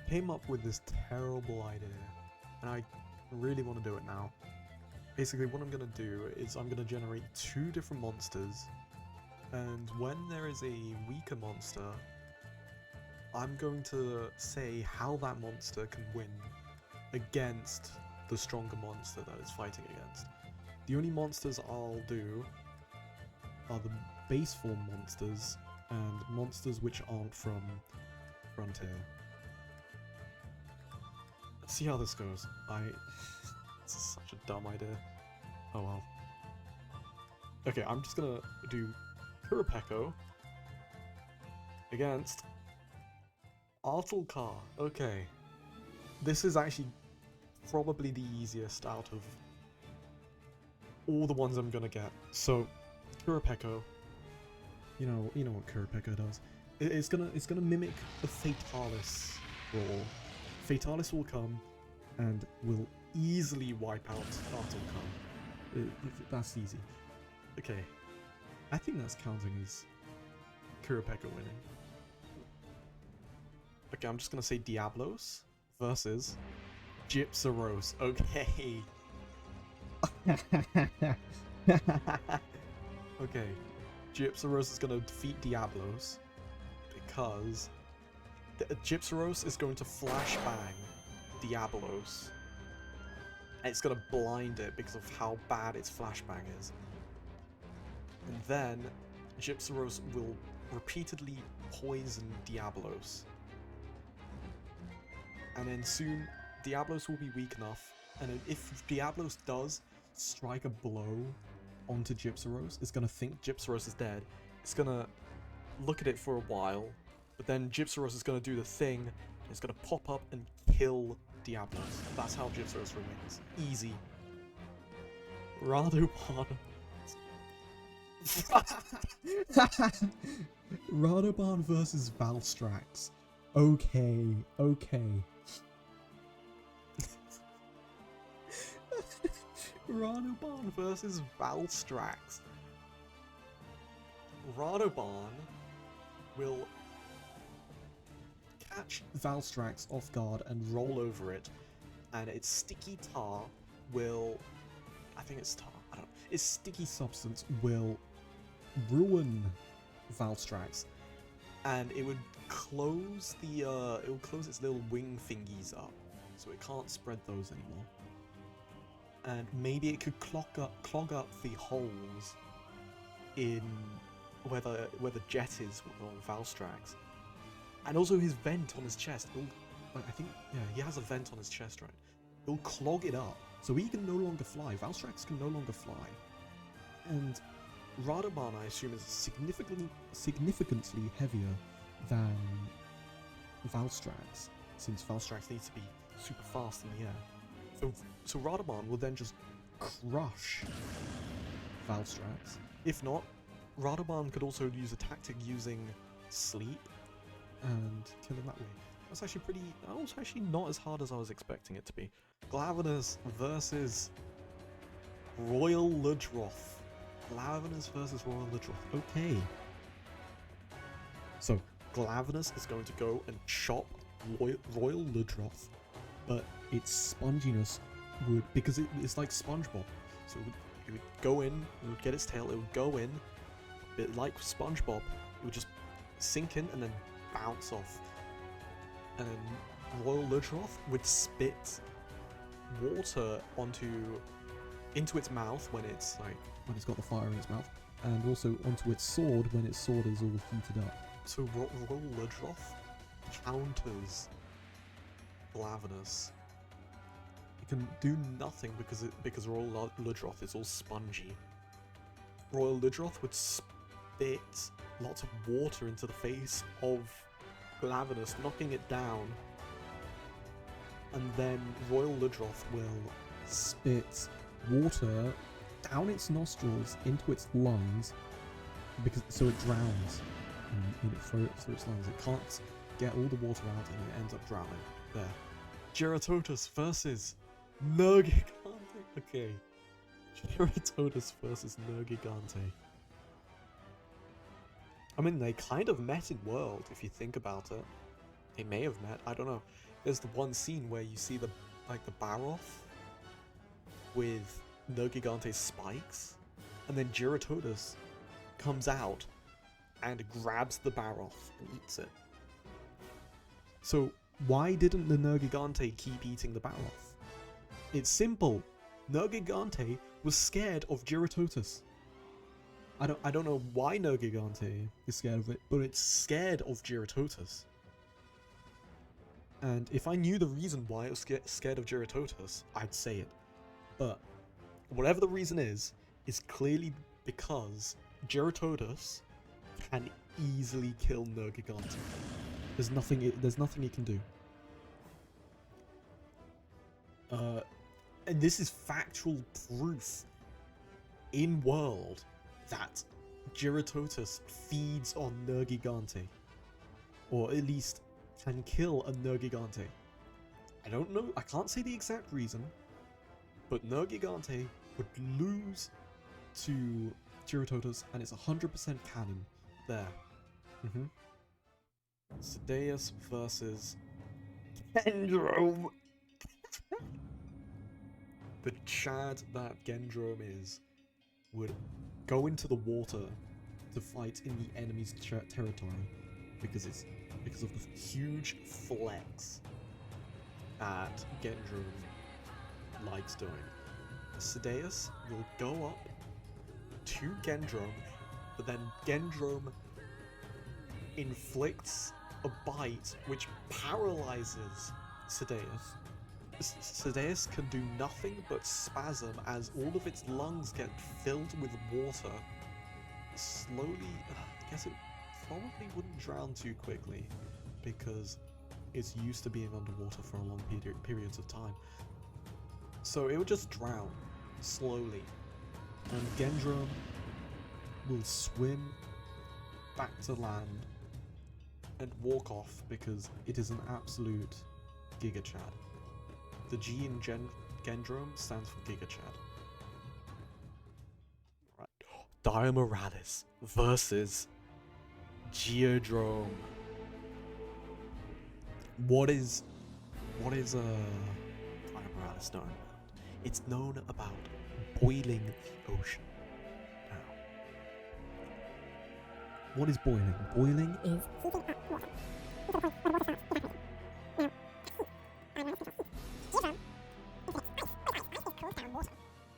came up with this terrible idea, and I really want to do it now. Basically, what I'm going to do is I'm going to generate 2 different monsters, and when there is a weaker monster, I'm going to say how that monster can win against the stronger monster that it's fighting against. The only monsters I'll do are the base form monsters and monsters which aren't from Frontier. Let's see how this goes. This is such a dumb idea. Oh well. Okay, I'm just gonna do Kurapeko against Artelkar. Okay. This is actually probably the easiest out of all the ones I'm gonna get. So, Kurapeko. You know what Kurapeko does. It's gonna mimic the Fatalis roar. Fatalis will come and will easily wipe out Artelkar. That's easy. Okay. I think that's counting as Kurapeko winning. Okay, I'm just gonna say Diablos versus Gypceros. Okay. Okay. Gypceros is gonna defeat Diablos because Gypceros is going to flashbang Diablos. And it's gonna blind it because of how bad its flashbang is. And then Gypceros will repeatedly poison Diablos. And then soon Diablos will be weak enough, and then if Diablos does strike a blow onto Gypceros, it's gonna think Gypceros is dead. It's gonna look at it for a while, but then Gypceros is gonna do the thing, and it's gonna pop up and kill Diablos. That's how Gypceros wins. Easy. Radoban. Radoban versus Valstrax. Okay. Radoban versus Valstrax. Radoban will catch Valstrax off guard and roll over it, and its sticky tar will... I think it's tar, I don't know. Its sticky substance will ruin Valstrax, and it would close the it will close its little wing thingies up, so it can't spread those anymore. And maybe it could clog up the holes in where the jet is on Valstrax, and also his vent on his chest. I think, yeah, he has a vent on his chest, right? It'll clog it up, so he can no longer fly. Valstrax can no longer fly, and Radoban, I assume, is significantly heavier than Valstrax, since Valstrax needs to be super fast in the air. So Radoban will then just crush Valstrax. If not, Radoban could also use a tactic using sleep and kill him that way. That was actually not as hard as I was expecting it to be. Glavenus versus Royal Ludroth. Glavenus versus Royal Ludroth. Okay. So Glavenus is going to go and chop Royal Ludroth, but its sponginess would, because it's like SpongeBob, so it would go in, it would get its tail, it would go in, a bit like SpongeBob, it would just sink in and then bounce off. And then Royal Ludroth would spit water into its mouth when it's got the fire in its mouth, and also onto its sword when its sword is all heated up. So Royal Ludroth counters Glavenus. It can do nothing because Royal Ludroth is all spongy. Royal Ludroth would spit lots of water into the face of Glavenus, knocking it down, and then Royal Ludroth will spit water down its nostrils into its lungs, so it drowns through its lungs. It can't get all the water out and it ends up drowning. There. Jyuratodus versus Nergigante. Okay. Jyuratodus versus Nergigante. I mean, they kind of met in world, if you think about it. They may have met, I don't know. There's the one scene where you see the Baroth with Nergigante's spikes, and then Jyuratodus comes out and grabs the Baroth and eats it. So why didn't the Nergigante keep eating the Baroth? It's simple. Nergigante was scared of Jyuratodus. I don't know why Nergigante is scared of it, but it's scared of Jyuratodus. And if I knew the reason why it was scared of Jyuratodus, I'd say it. But whatever the reason is clearly because Jyuratodus can easily kill Nergigante. There's nothing it can do. And this is factual proof in world that Jyuratodus feeds on Nergigante, or at least can kill a Nergigante. I don't know, I can't say the exact reason, but Nergigante would lose to Jyuratodus, and it's 100% canon there. Cedus versus Gendrome. The Chad that Gendrome is would go into the water to fight in the enemy's territory because of the huge flex that Gendrome likes doing. Cedus will go up to Gendrome, but then Gendrome inflicts a bite which paralyzes Cedus. Cedus can do nothing but spasm as all of its lungs get filled with water. Slowly, I guess it probably wouldn't drown too quickly because it's used to being underwater for a long periods of time. So it would just drown slowly, and Gendrome will swim back to land and walk off because it is an absolute Giga Chad. The G in Gendrome stands for Giga Chad. Right. Diamoralis versus Gendrome. What is Diamoralis known about? It's known about boiling the ocean. Now, what is boiling? Boiling is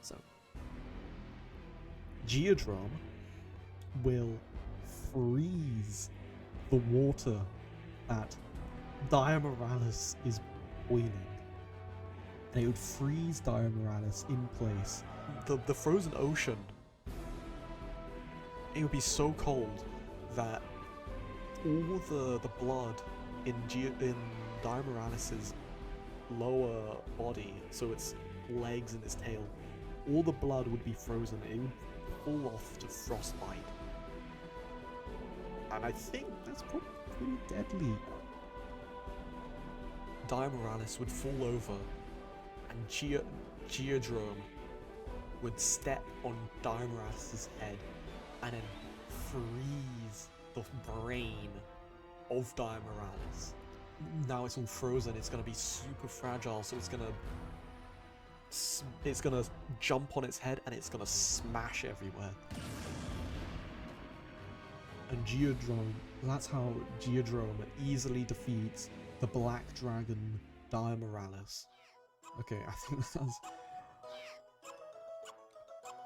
so Gendrome will freeze the water that Diamoralis is boiling, and it would freeze Diamoralis in place. The frozen ocean, it would be so cold that all the blood in Diamoralis's lower body, so its legs and its tail, all the blood would be frozen. It would fall off to frostbite, and I think that's probably pretty deadly. Diamoralis would fall over, and Gendrome would step on Diamoralis' head and then freeze the brain of Diamoralis. Now it's all frozen, it's gonna be super fragile, so it's gonna jump on its head and it's gonna smash everywhere. And Gendrome, that's how Gendrome easily defeats the Black Dragon Diamoralis. Okay, I think that's...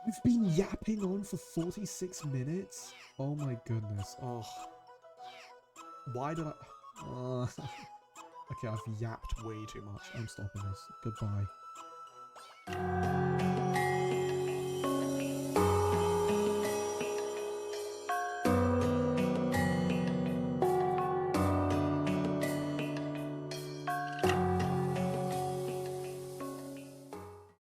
We've been yapping on for 46 minutes? Oh my goodness. Oh. Why did I... Okay, I've yapped way too much. I'm stopping this. Goodbye.